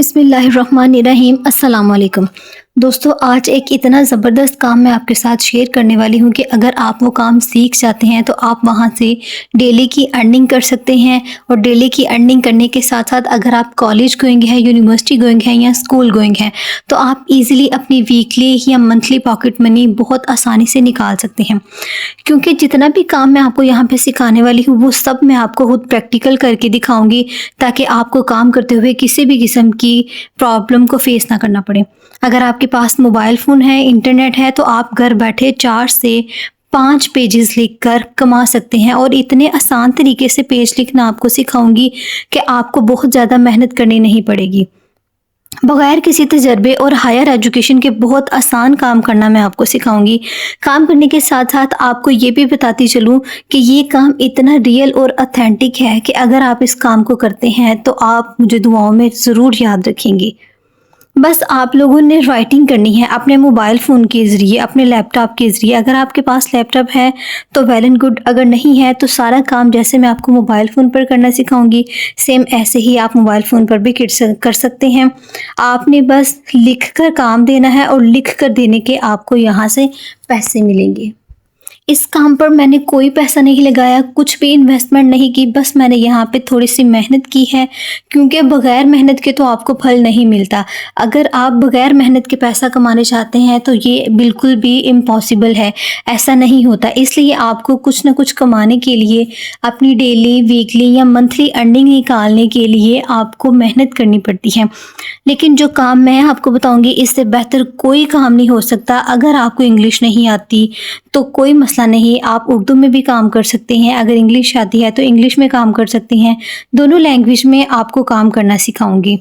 बिस्मिल्लाहिर्रहमानिर्रहीम। अस्सलाम वालेकुम दोस्तों, आज एक इतना ज़बरदस्त काम मैं आपके साथ शेयर करने वाली हूँ कि अगर आप वो काम सीख जाते हैं तो आप वहाँ से डेली की अर्निंग कर सकते हैं। और डेली की अर्निंग करने के साथ साथ अगर आप कॉलेज गोइंग हैं, यूनिवर्सिटी गोइंग हैं या स्कूल गोइंग हैं तो आप इजीली अपनी वीकली या मंथली पॉकेट मनी बहुत आसानी से निकाल सकते हैं। क्योंकि जितना भी काम मैं आपको यहाँ पे सिखाने वाली हूँ वो सब मैं आपको खुद प्रैक्टिकल करके दिखाऊंगी, ताकि आपको काम करते हुए किसी भी किस्म की प्रॉब्लम को फेस ना करना पड़े। अगर आपके पास मोबाइल फ़ोन है, इंटरनेट है, तो आप घर बैठे 4 से 5 पेजेस लिखकर कमा सकते हैं। और इतने आसान तरीके से पेज लिखना आपको सिखाऊंगी कि आपको बहुत ज़्यादा मेहनत करनी नहीं पड़ेगी। बगैर किसी तजर्बे और हायर एजुकेशन के बहुत आसान काम करना मैं आपको सिखाऊंगी। काम करने के साथ साथ आपको ये भी बताती चलूँ कि ये काम इतना रियल और ऑथेंटिक है कि अगर आप इस काम को करते हैं तो आप मुझे दुआओं में ज़रूर याद रखेंगे। बस आप लोगों ने राइटिंग करनी है अपने मोबाइल फ़ोन के ज़रिए, अपने लैपटॉप के ज़रिए। अगर आपके पास लैपटॉप है तो वेल एंड गुड, अगर नहीं है तो सारा काम जैसे मैं आपको मोबाइल फ़ोन पर करना सिखाऊंगी सेम ऐसे ही आप मोबाइल फ़ोन पर भी कर सकते हैं। आपने बस लिख कर काम देना है और लिख कर देने के आपको यहाँ से पैसे मिलेंगे। इस काम पर मैंने कोई पैसा नहीं लगाया, कुछ भी इन्वेस्टमेंट नहीं की, बस मैंने यहाँ पे थोड़ी-सी मेहनत की है, क्योंकि बगैर मेहनत के तो आपको फल नहीं मिलता। अगर आप बगैर मेहनत के पैसा कमाना चाहते हैं तो ये बिल्कुल भी इम्पॉसिबल है, ऐसा नहीं होता। इसलिए आपको कुछ ना कुछ कमाने के लिए, अपनी डेली, वीकली या मंथली अर्निंग निकालने के लिए आपको मेहनत करनी पड़ती है। लेकिन जो काम मैं आपको बताऊँगी इससे बेहतर कोई काम नहीं हो सकता। अगर आपको इंग्लिश नहीं आती तो कोई मसला नहीं, आप उर्दू में भी काम कर सकते हैं। अगर इंग्लिश आती है तो इंग्लिश में काम कर सकते हैं। दोनों लैंग्वेज में आपको काम करना सिखाऊंगी।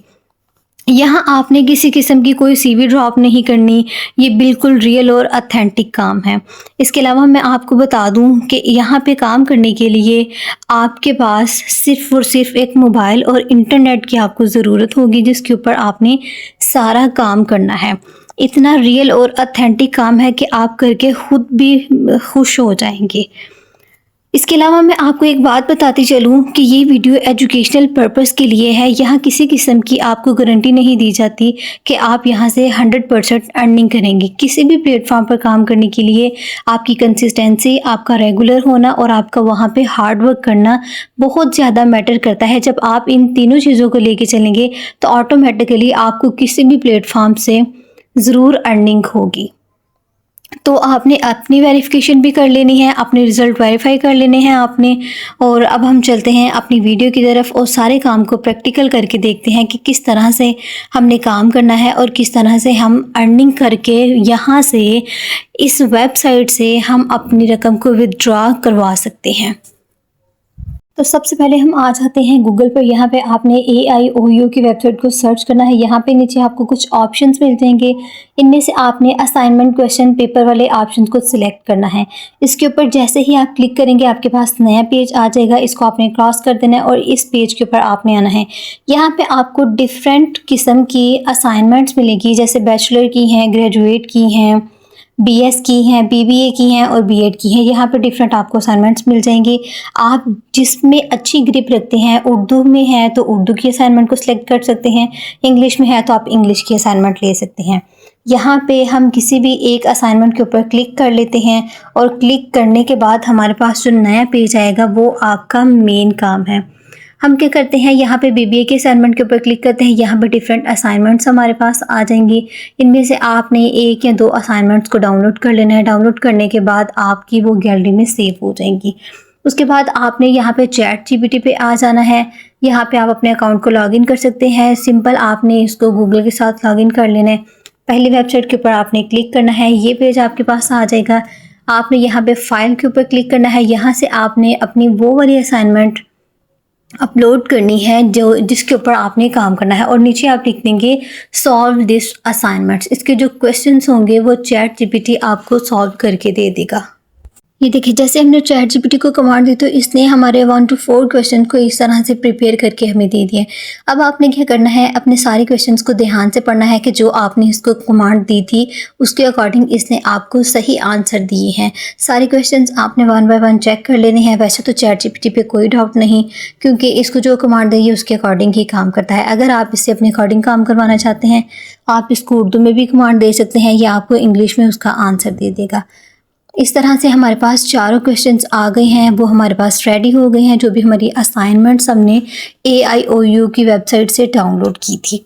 यहाँ आपने किसी किस्म की कोई सीवी ड्रॉप नहीं करनी, ये बिल्कुल रियल और ऑथेंटिक काम है। इसके अलावा मैं आपको बता दूँ कि यहाँ पे काम करने के लिए आपके पास सिर्फ़ और सिर्फ एक मोबाइल और इंटरनेट की आपको ज़रूरत होगी, जिसके ऊपर आपने सारा काम करना है। इतना रियल और ऑथेंटिक काम है कि आप करके खुद भी खुश हो जाएंगे। इसके अलावा मैं आपको एक बात बताती चलूँ कि ये वीडियो एजुकेशनल पर्पस के लिए है। यहाँ किसी किस्म की आपको गारंटी नहीं दी जाती कि आप यहाँ से 100% अर्निंग करेंगे। किसी भी प्लेटफॉर्म पर काम करने के लिए आपकी कंसिस्टेंसी, आपका रेगुलर होना और आपका वहाँ पे हार्ड वर्क करना बहुत ज़्यादा मैटर करता है। जब आप इन तीनों चीज़ों को लेके चलेंगे तो ऑटोमेटिकली आपको किसी भी प्लेटफॉर्म से ज़रूर अर्निंग होगी। तो आपने अपनी वेरिफिकेशन भी कर लेनी है, अपने रिज़ल्ट वेरीफाई कर लेने हैं आपने। और अब हम चलते हैं अपनी वीडियो की तरफ और सारे काम को प्रैक्टिकल करके देखते हैं कि किस तरह से हमने काम करना है और किस तरह से हम अर्निंग करके यहाँ से, इस वेबसाइट से हम अपनी रकम को विथड्रॉ करवा सकते हैं। तो सबसे पहले हम आ जाते हैं गूगल पर। यहाँ पे आपने AIOU की वेबसाइट को सर्च करना है। यहाँ पे नीचे आपको कुछ ऑप्शंस मिल जाएंगे, इनमें से आपने असाइनमेंट क्वेश्चन पेपर वाले ऑप्शन को सिलेक्ट करना है। इसके ऊपर जैसे ही आप क्लिक करेंगे आपके पास नया पेज आ जाएगा, इसको आपने क्रॉस कर देना है और इस पेज के ऊपर आपने आना है। यहाँ पे आपको डिफरेंट किस्म की असाइनमेंट्स मिलेगी, जैसे बैचलर की हैं, ग्रेजुएट की हैं, BS की हैं, BBA की हैं और B.Ed की हैं। यहाँ पे डिफरेंट आपको असाइनमेंट्स मिल जाएंगे। आप जिसमें अच्छी ग्रिप रखते हैं, उर्दू में है तो उर्दू की असाइनमेंट को सिलेक्ट कर सकते हैं, इंग्लिश में है तो आप इंग्लिश की असाइनमेंट ले सकते हैं। यहाँ पे हम किसी भी एक असाइनमेंट के ऊपर क्लिक कर लेते हैं और क्लिक करने के बाद हमारे पास जो नया पेज आएगा वो आपका मेन काम है। हम क्या करते हैं, यहाँ पे BBA के असाइनमेंट के ऊपर क्लिक करते हैं। यहाँ पे डिफरेंट असाइनमेंट्स हमारे पास आ जाएंगी। इनमें से आपने 1 या 2 असाइनमेंट्स को डाउनलोड कर लेना है। डाउनलोड करने के बाद आपकी वो गैलरी में सेव हो जाएंगी। उसके बाद आपने यहाँ पे ChatGPT पे आ जाना है। यहाँ पे आप अपने अकाउंट को लॉगिन कर सकते हैं। सिंपल आपने इसको गूगल के साथ लॉगिन कर लेना है। पहली वेबसाइट के ऊपर आपने क्लिक करना है, ये पेज आपके पास आ जाएगा। आपने यहाँ पे फाइल के ऊपर क्लिक करना है। यहाँ से आपने अपनी वो वाली असाइनमेंट अपलोड करनी है जो जिसके ऊपर आपने काम करना है और नीचे आप लिख देंगे सॉल्व दिस असाइनमेंट्स। इसके जो क्वेश्चंस होंगे वो ChatGPT आपको सॉल्व करके दे देगा। ये देखिए, जैसे हमने चैट जीपीटी को कमांड दी तो इसने हमारे 1 टू 4 क्वेश्चन को इस तरह से प्रिपेयर करके हमें दे दिए। अब आपने क्या करना है, अपने सारे क्वेश्चंस को ध्यान से पढ़ना है कि जो आपने इसको कमांड दी थी उसके अकॉर्डिंग इसने आपको सही आंसर दिए हैं। सारे क्वेश्चंस आपने 1 बाय 1 चेक कर लेने हैं। वैसे तो चैट जीपीटी पे कोई डाउट नहीं, क्योंकि इसको जो कमांड दी है उसके अकॉर्डिंग ही काम करता है। अगर आप इससे अपने अकॉर्डिंग काम करवाना चाहते हैं, आप इसको उर्दू में भी कमांड दे सकते हैं या आपको इंग्लिश में उसका आंसर दे देगा। इस तरह से हमारे पास चारों क्वेश्चंस आ गए हैं, वो हमारे पास रेडी हो गए हैं, जो भी हमारी असाइनमेंट्स हमने AIOU की वेबसाइट से डाउनलोड की थी।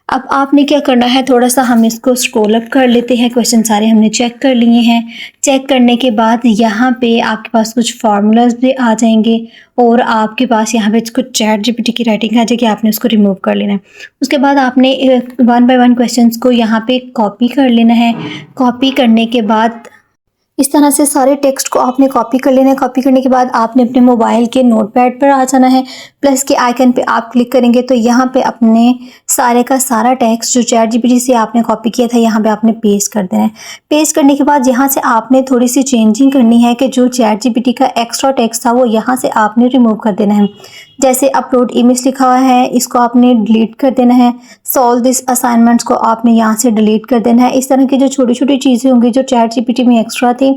अब आपने क्या करना है, थोड़ा सा हम इसको स्क्रॉल अप कर लेते हैं। क्वेश्चन सारे हमने चेक कर लिए हैं। चेक करने के बाद यहाँ पे आपके पास कुछ फार्मूलाज भी आ जाएंगे और आपके पास यहाँ पे कुछ चैट जीपीटी की राइटिंग आ जाएगी, आपने उसको रिमूव कर लेना है। उसके बाद आपने 1 बाय 1 क्वेश्चंस को यहाँ पे कॉपी कर लेना है। कॉपी करने के बाद इस तरह से सारे टेक्स्ट को आपने कॉपी कर लेना है। कॉपी करने के बाद आपने अपने मोबाइल के नोटपैड पर आ जाना है। प्लस के आइकन पे आप क्लिक करेंगे तो यहाँ पे अपने सारे का सारा टेक्स्ट जो चैट जीपीटी से आपने कॉपी किया था यहाँ पे आपने पेस्ट कर देना है। पेस्ट करने के बाद यहाँ से आपने थोड़ी सी चेंजिंग करनी है कि जो चैट जीपीटी का एक्स्ट्रा टेक्स्ट था वो यहाँ से आपने रिमूव कर देना है। जैसे अपलोड इमेज लिखा हुआ है, इसको आपने डिलीट कर देना है। सॉल्व दिस असाइनमेंट्स को आपने यहाँ से डिलीट कर देना है। इस तरह की जो छोटी छोटी चीज़ें होंगी जो चैट जीपीटी में एक्स्ट्रा थी,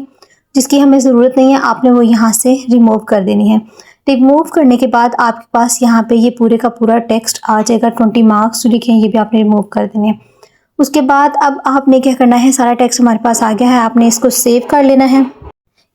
जिसकी हमें ज़रूरत नहीं है, आपने वो यहाँ से रिमूव कर देनी है। रिमूव करने के बाद आपके पास यहाँ पे ये पूरे का पूरा टेक्स्ट आ जाएगा। 20 मार्क्स जो लिखे हैं ये भी आपने रिमूव कर देने हैं। उसके बाद अब आपने क्या करना है, सारा टेक्स्ट हमारे पास आ गया है, आपने इसको सेव कर लेना है।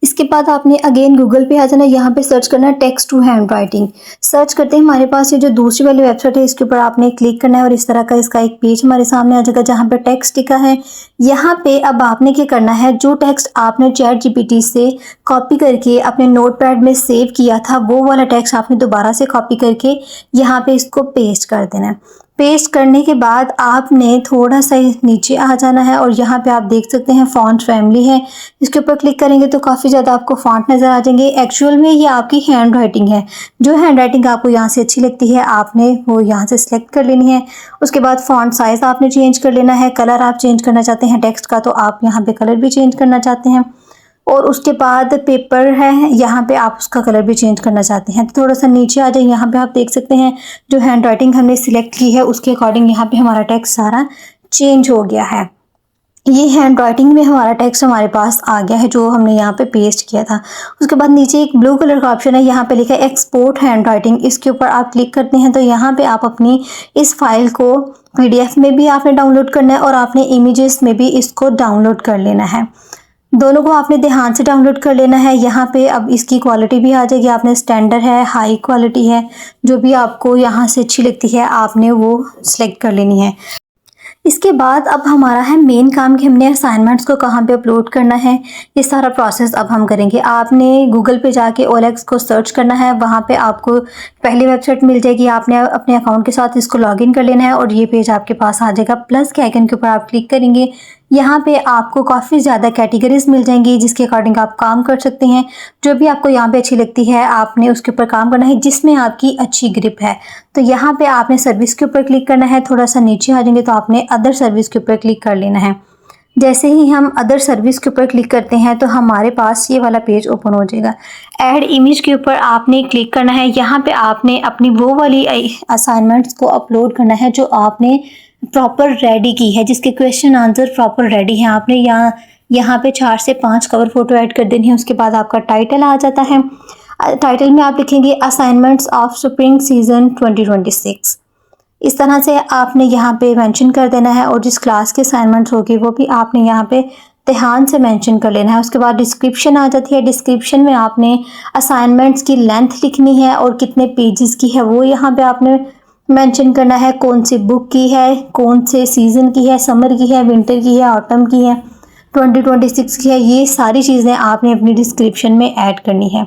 इसके बाद आपने अगेन गूगल पे आ जाना है। यहाँ पे सर्च करना है text to handwriting. Search करते हैं हमारे पास ये जो दूसरी वाली वेबसाइट है इसके ऊपर आपने क्लिक करना है और इस तरह का इसका एक पेज हमारे सामने आ जाएगा जहाँ पे टेक्स्ट लिखा है। यहाँ पे अब आपने क्या करना है, जो टेक्स्ट आपने चैट जीपीटी से कॉपी करके अपने नोटपैड में सेव किया था वो वाला टेक्स्ट आपने दोबारा से कॉपी करके यहाँ पे इसको पेस्ट कर देना है। पेस्ट करने के बाद आपने थोड़ा सा नीचे आ जाना है और यहाँ पे आप देख सकते हैं फॉन्ट फैमिली है, इसके ऊपर क्लिक करेंगे तो काफ़ी ज़्यादा आपको फॉन्ट नज़र आ जाएंगे। एक्चुअल में ये आपकी हैंड राइटिंग है। जो हैंड राइटिंग आपको यहाँ से अच्छी लगती है आपने वो यहाँ से सिलेक्ट कर लेनी है। उसके बाद फॉन्ट साइज़ आपने चेंज कर लेना है। कलर आप चेंज करना चाहते हैं टेक्स्ट का तो आप यहाँ पे कलर भी चेंज करना चाहते हैं। और उसके बाद पेपर है, यहाँ पे आप उसका कलर भी चेंज करना चाहते हैं तो थोड़ा सा नीचे आ जाए। यहाँ पे आप देख सकते हैं जो हैंड राइटिंग हमने सिलेक्ट की है उसके अकॉर्डिंग यहाँ पे हमारा टेक्स्ट सारा चेंज हो गया है। ये हैंड राइटिंग में हमारा टेक्स्ट हमारे पास आ गया है जो हमने यहाँ पे पेस्ट किया था। उसके बाद नीचे एक ब्लू कलर का ऑप्शन है, यहाँ पे लिखा है एक्सपोर्ट हैंड राइटिंग। इसके ऊपर आप क्लिक करते हैं तो यहाँ पे आप अपनी इस फाइल को PDF में भी आपने डाउनलोड करना है और आपने इमेजेस में भी इसको डाउनलोड कर लेना है। दोनों को आपने ध्यान से डाउनलोड कर लेना है। यहाँ पे अब इसकी क्वालिटी भी आ जाएगी, आपने स्टैंडर्ड है, हाई क्वालिटी है, जो भी आपको यहाँ से अच्छी लगती है आपने वो सिलेक्ट कर लेनी है। इसके बाद अब हमारा है मेन काम कि हमने असाइनमेंट्स को कहाँ पे अपलोड करना है। ये सारा प्रोसेस अब हम करेंगे। आपने गूगल पे जाके OLX को सर्च करना है, वहाँ पे आपको पहली वेबसाइट मिल जाएगी। आपने अपने अकाउंट के साथ इसको लॉगिन कर लेना है और ये पेज आपके पास आ जाएगा। प्लस के आइकन के ऊपर आप क्लिक करेंगे, यहाँ पे आपको काफ़ी ज़्यादा कैटेगरीज मिल जाएंगी जिसके अकॉर्डिंग आप काम कर सकते हैं। जो भी आपको यहाँ पे अच्छी लगती है आपने उसके ऊपर काम करना है, जिसमें आपकी अच्छी ग्रिप है। तो यहाँ पे आपने सर्विस के ऊपर क्लिक करना है। थोड़ा सा नीचे आ जाएंगे तो आपने अदर सर्विस के ऊपर क्लिक कर लेना है। जैसे ही हम अदर सर्विस के ऊपर क्लिक करते हैं तो हमारे पास ये वाला पेज ओपन हो जाएगा। ऐड इमेज के ऊपर आपने क्लिक करना है। यहाँ पे आपने अपनी वो वाली असाइनमेंट्स को अपलोड करना है जो आपने प्रॉपर रेडी की है, जिसके क्वेश्चन आंसर प्रॉपर रेडी हैं। आपने यहाँ पे 4 से 5 कवर फोटो ऐड कर देनी है। उसके बाद आपका टाइटल आ जाता है। टाइटल में आप लिखेंगे असाइनमेंट्स ऑफ स्प्रिंग सीजन 2026। इस तरह से आपने यहाँ पे मेंशन कर देना है और जिस क्लास के असाइनमेंट्स होगी वो भी आपने यहाँ पे ध्यान से मेंशन कर लेना है। उसके बाद डिस्क्रिप्शन आ जाती है। डिस्क्रिप्शन में आपने असाइनमेंट्स की लेंथ लिखनी है और कितने पेजेस की है वो यहाँ पे आपने मेंशन करना है। कौन सी बुक की है, कौन से सीज़न की है, समर की है, विंटर की है, ऑटम की है, 2026 की है, ये सारी चीज़ें आपने अपनी डिस्क्रिप्शन में ऐड करनी है।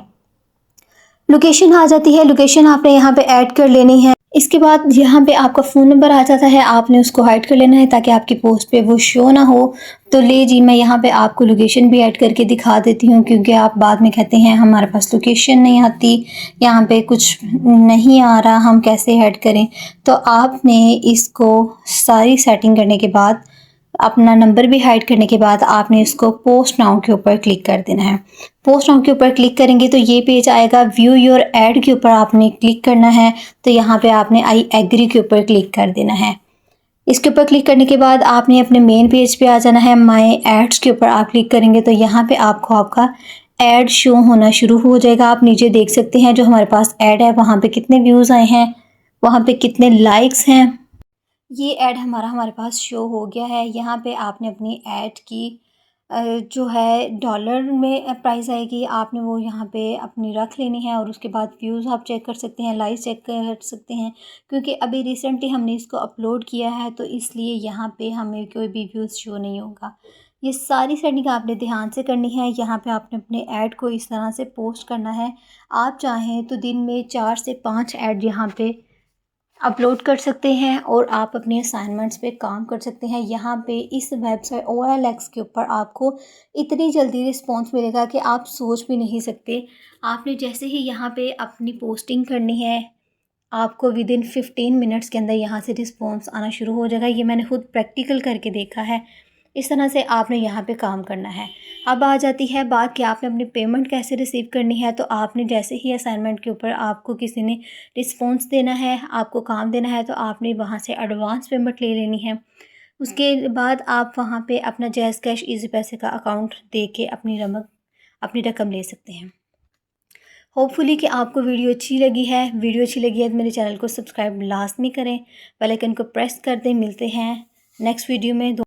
लोकेशन आ जाती है। लोकेशन आपने यहाँ पे ऐड कर लेनी है। इसके बाद यहाँ पे आपका फ़ोन नंबर आ जाता है, आपने उसको हाइड कर लेना है ताकि आपकी पोस्ट पे वो शो ना हो। तो ले जी, मैं यहाँ पे आपको लोकेशन भी ऐड करके दिखा देती हूँ क्योंकि आप बाद में कहते हैं हमारे पास लोकेशन नहीं आती, यहाँ पे कुछ नहीं आ रहा, हम कैसे ऐड करें। तो आपने इसको सारी सेटिंग करने के बाद अपना नंबर भी हाइड करने के बाद आपने इसको पोस्ट नाउ के ऊपर क्लिक कर देना है। पोस्ट नाउ के ऊपर क्लिक करेंगे तो ये पेज आएगा। व्यू योर ऐड के ऊपर आपने क्लिक करना है, तो यहाँ पे आपने आई एग्री के ऊपर क्लिक कर देना है। इसके ऊपर क्लिक करने के बाद आपने अपने मेन पेज पे आ जाना है। माय एड्स के ऊपर आप क्लिक करेंगे तो यहाँ पे आपको आपका ऐड शो होना शुरू हो जाएगा। आप नीचे देख सकते हैं जो हमारे पास ऐड है वहाँ पे कितने व्यूज़ आए हैं, वहाँ पे कितने लाइक्स हैं। ये ऐड हमारे पास शो हो गया है। यहाँ पे आपने अपनी ऐड की जो है डॉलर में प्राइस आएगी, आपने वो यहाँ पे अपनी रख लेनी है और उसके बाद व्यूज़ आप चेक कर सकते हैं, लाइक्स चेक कर सकते हैं। क्योंकि अभी रिसेंटली हमने इसको अपलोड किया है तो इसलिए यहाँ पे हमें कोई भी व्यूज़ शो नहीं होगा। ये सारी सेटिंग आपने ध्यान से करनी है। यहाँ पे आपने अपने ऐड को इस तरह से पोस्ट करना है। आप चाहें तो दिन में 4 से 5 ऐड यहाँ पे अपलोड कर सकते हैं और आप अपने असाइनमेंट्स पे काम कर सकते हैं। यहाँ पे इस वेबसाइट OLX के ऊपर आपको इतनी जल्दी रिस्पांस मिलेगा कि आप सोच भी नहीं सकते। आपने जैसे ही यहाँ पे अपनी पोस्टिंग करनी है, आपको विदिन 15 मिनट्स के अंदर यहाँ से रिस्पांस आना शुरू हो जाएगा। ये मैंने खुद प्रैक्टिकल करके देखा है। इस तरह से आपने यहाँ पे काम करना है। अब आ जाती है बात कि आपने अपनी पेमेंट कैसे रिसीव करनी है। तो आपने जैसे ही असाइनमेंट के ऊपर आपको किसी ने रिस्पॉन्स देना है, आपको काम देना है, तो आपने वहाँ से एडवांस पेमेंट ले लेनी है। उसके बाद आप वहाँ पे अपना जैज़ कैश ईज़ी पैसे का अकाउंट दे के अपनी रकम ले सकते हैं। होपफुली कि आपको वीडियो अच्छी लगी है। वीडियो अच्छी लगी है तो मेरे चैनल को सब्सक्राइब लाजमी करें, बेल आइकन को प्रेस कर दें। मिलते हैं नेक्स्ट वीडियो में।